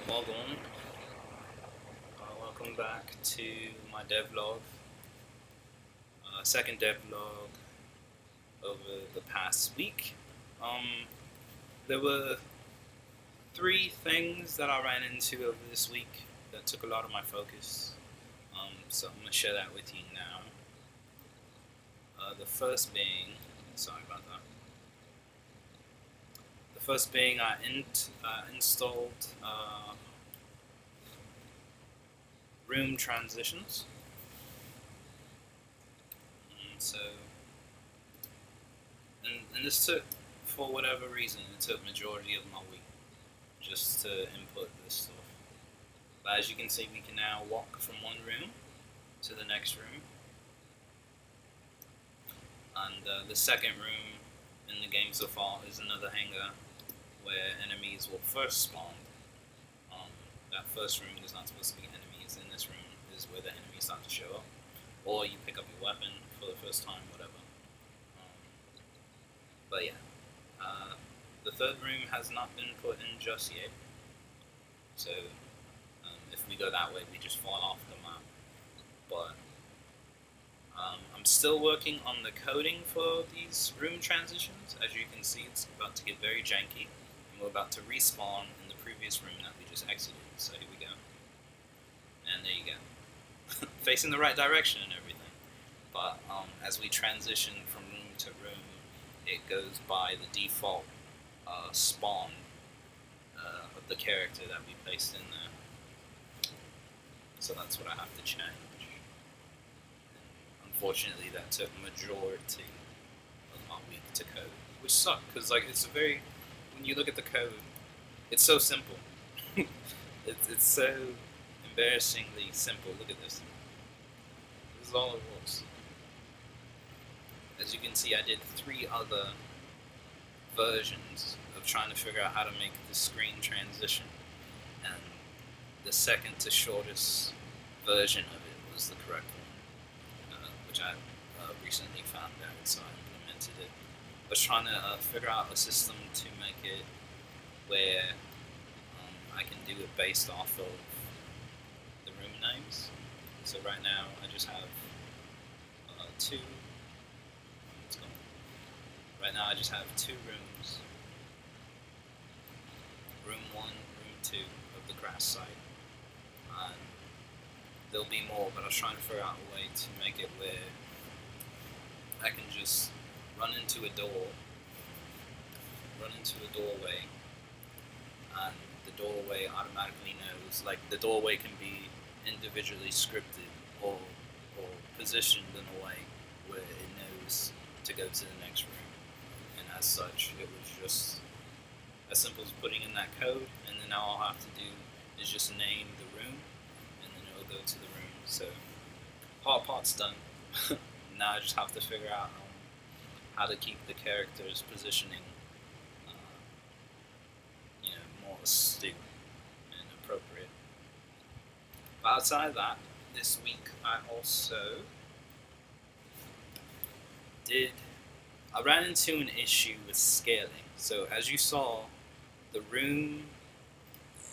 Welcome, welcome back to my devlog, second devlog over the past week. Um, there were three things that I ran into over this week that took a lot of my focus. So I'm gonna share that with you now. The first being, sorry about that. The first being I installed room transitions. So, and this took, for whatever reason, it took majority of my week just to input this stuff. But as you can see, we can now walk from one room to the next room. And the second room in the game so far is another hangar where enemies will first spawn. That first room is not supposed to be enemies. In this room is where the enemies start to show up. Or you pick up your weapon for the first time, whatever. But yeah, the third room has not been put in just yet. So if we go that way, we just fall off the map. But I'm still working on the coding for these room transitions. As you can see, it's about to get very janky, and we're about to respawn in the previous room that we just exited. So here we go, and there you go, facing the right direction and everything. But as we transition from room to room, it goes by the default spawn of the character that we placed in there. So that's what I have to change. Unfortunately, that took majority of my week to code, which sucked because it's a very, when you look at the code, it's so simple. it's so embarrassingly simple. Look at this. This is all it was. As you can see, I did 3 other versions of trying to figure out how to make the screen transition, and the second to shortest version of it was the correct one, which I recently found out, so I implemented it. I was trying to figure out a system to make it where I can do it based off of the room names. So right now I just have two. Right now I just have 2 rooms. Room 1, room 2 of the grass site. And there'll be more, but I was trying to figure out a way to make it where I can just run into a doorway, and the doorway automatically knows, like the doorway can be individually scripted or positioned in a way where it knows to go to the next room. And as such, it was just as simple as putting in that code, and then all I'll have to do is just name the room, and then it'll go to the room. So hard part's done. Now I just have to figure out how to keep the characters' positioning, more astute and appropriate. But outside of that, this week I also I ran into an issue with scaling. So as you saw, the room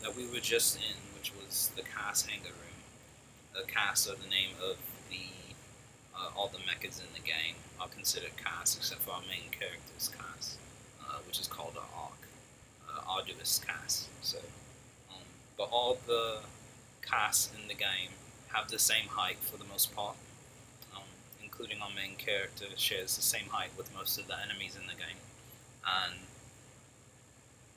that we were just in, which was the cast hangar room, the cast are the name of all the mechas in the game are considered cast, except for our main character's cast, which is called an arduous cast. So, but all the casts in the game have the same height for the most part, including our main character shares the same height with most of the enemies in the game. And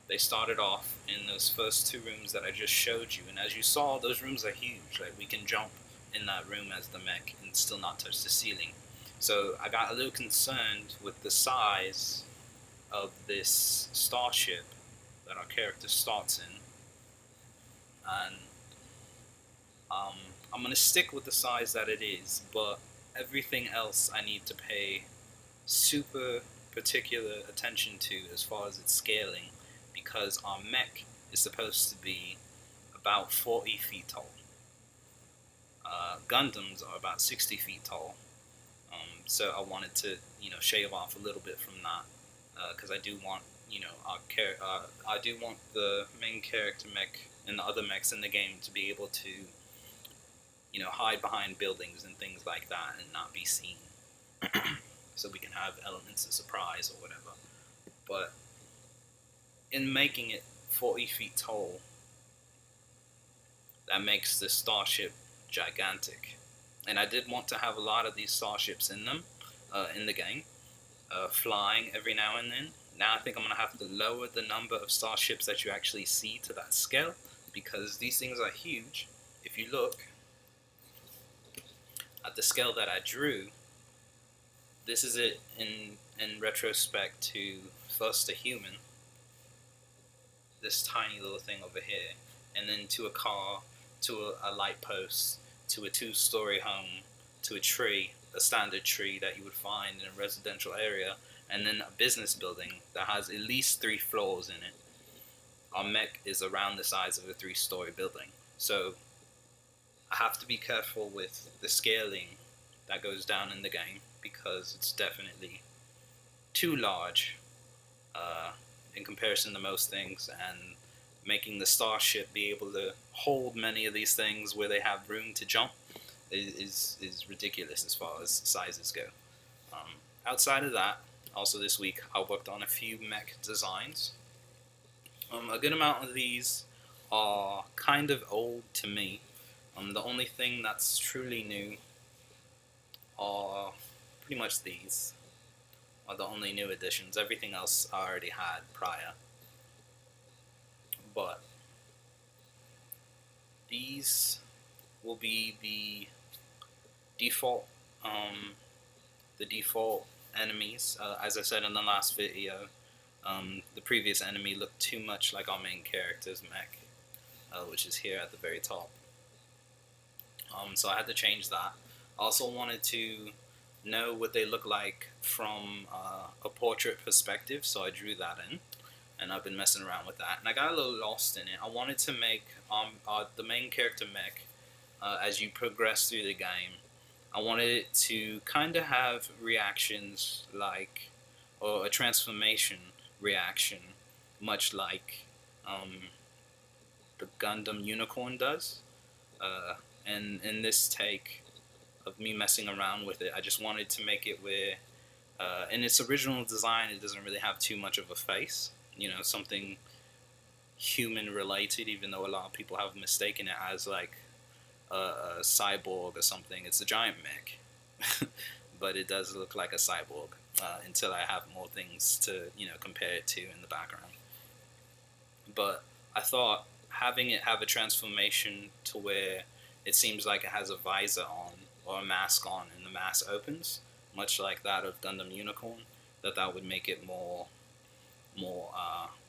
they started off in those first 2 rooms that I just showed you, and as you saw, those rooms are huge. Like, we can jump in that room as the mech and still not touch the ceiling. So I got a little concerned with the size of this starship that our character starts in, and I'm going to stick with the size that it is, but everything else I need to pay super particular attention to as far as its scaling, because our mech is supposed to be about 40 feet tall. Gundams are about 60 feet tall, so I wanted to, shave off a little bit from that, because I do want, I do want the main character mech and the other mechs in the game to be able to, hide behind buildings and things like that and not be seen. So we can have elements of surprise or whatever. But in making it 40 feet tall, that makes the starship gigantic. And I did want to have a lot of these starships in them, in the game, flying every now and then. Now I think I'm going to have to lower the number of starships that you actually see to that scale, because these things are huge. If you look at the scale that I drew, this is it in retrospect to first a human, this tiny little thing over here, and then to a car, to a light post, to a 2-story home, to a tree, a standard tree that you would find in a residential area, and then a business building that has at least 3 floors in it. Our mech is around the size of a 3-story building. So I have to be careful with the scaling that goes down in the game, because it's definitely too large in comparison to most things, and making the starship be able to hold many of these things where they have room to jump is ridiculous as far as sizes go. Outside of that, also this week I worked on a few mech designs. A good amount of these are kind of old to me. The only thing that's truly new are pretty much these. Are the only new additions. Everything else I already had prior. But these will be the default enemies. As I said in the last video, the previous enemy looked too much like our main character's mech, which is here at the very top. So I had to change that. I also wanted to know what they look like from a portrait perspective, so I drew that in, and I've been messing around with that, and I got a little lost in it. I wanted to make the main character mech, as you progress through the game, I wanted it to kind of have reactions like, or a transformation reaction, much like the Gundam Unicorn does. And in this take of me messing around with it, I just wanted to make it where, in its original design, it doesn't really have too much of a face. Something human related, even though a lot of people have mistaken it as like a cyborg or something. It's a giant mech, but it does look like a cyborg until I have more things to compare it to in the background. But I thought having it have a transformation to where it seems like it has a visor on or a mask on, and the mask opens, much like that of Gundam Unicorn, that would make it more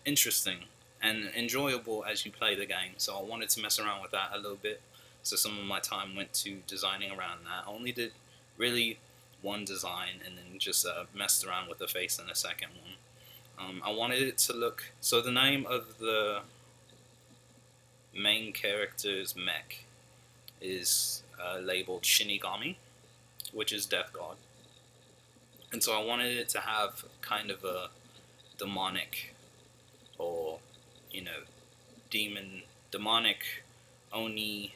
interesting and enjoyable as you play the game. So I wanted to mess around with that a little bit. So some of my time went to designing around that. I only did really one design, and then just messed around with the face in the second one. I wanted it to look, so the name of the main character's mech is labeled Shinigami, which is Death God. And so I wanted it to have kind of a demonic, or demonic, oni,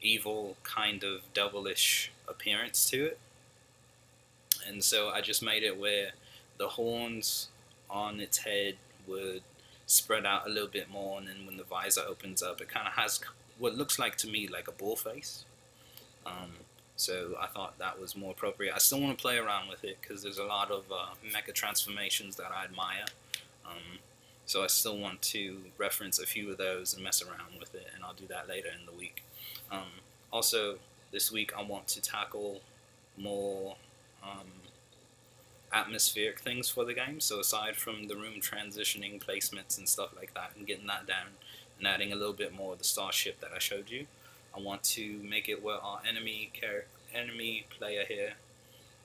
evil kind of devilish appearance to it. And so I just made it where the horns on its head would spread out a little bit more, and then when the visor opens up, it kind of has what looks like to me like a bull face. So I thought that was more appropriate. I still want to play around with it because there's a lot of mecha transformations that I admire. So I still want to reference a few of those and mess around with it, and I'll do that later in the week. Also, this week I want to tackle more atmospheric things for the game. So aside from the room transitioning placements and stuff like that, and getting that down, and adding a little bit more of the starship that I showed you, I want to make it where our enemy player here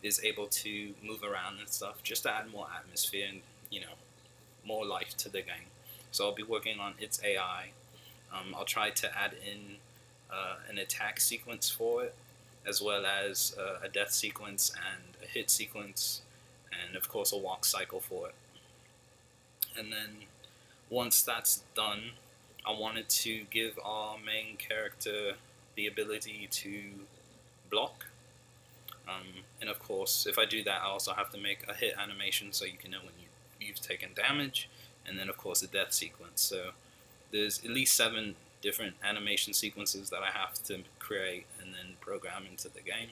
is able to move around and stuff, just to add more atmosphere and more life to the game. So I'll be working on its AI. I'll try to add in an attack sequence for it, as well as a death sequence and a hit sequence, and of course a walk cycle for it. And then once that's done, I wanted to give our main character the ability to block. And of course, if I do that, I also have to make a hit animation so you can know when you've taken damage, and then of course a death sequence. So there's at least 7 different animation sequences that I have to create and then program into the game,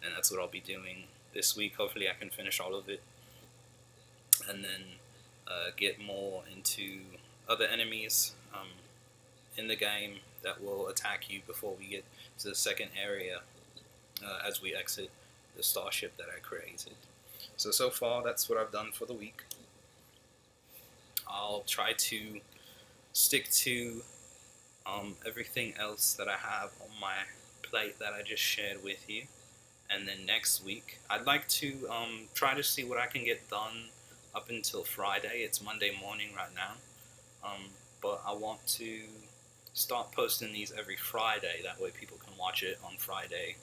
and that's what I'll be doing this week. Hopefully I can finish all of it, and then get more into other enemies in the game that will attack you before we get to the second area as we exit the starship that I created. So far that's what I've done for the week. I'll try to stick to everything else that I have on my plate that I just shared with you. And then next week, I'd like to try to see what I can get done up until Friday. It's Monday morning right now. But I want to start posting these every Friday. That way people can watch it on Friday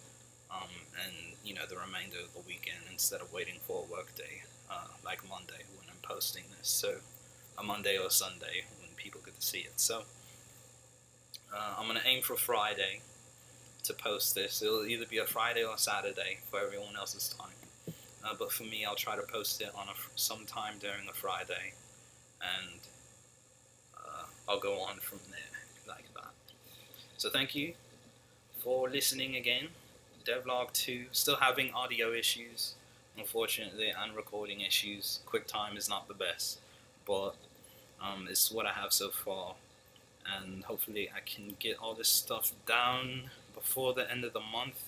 and, you know, the remainder of the weekend instead of waiting for a work day like Monday when I'm posting this. So a Monday or Sunday when people get to see it. So I'm going to aim for Friday to post this. It'll either be a Friday or a Saturday for everyone else's time. But for me, I'll try to post it on sometime during a Friday, and I'll go on from there like that. So thank you for listening again. DevLog 2, still having audio issues, unfortunately, and recording issues. QuickTime is not the best, but it's what I have so far, and hopefully I can get all this stuff down before the end of the month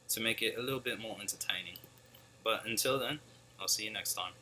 to make it a little bit more entertaining. But until then, I'll see you next time.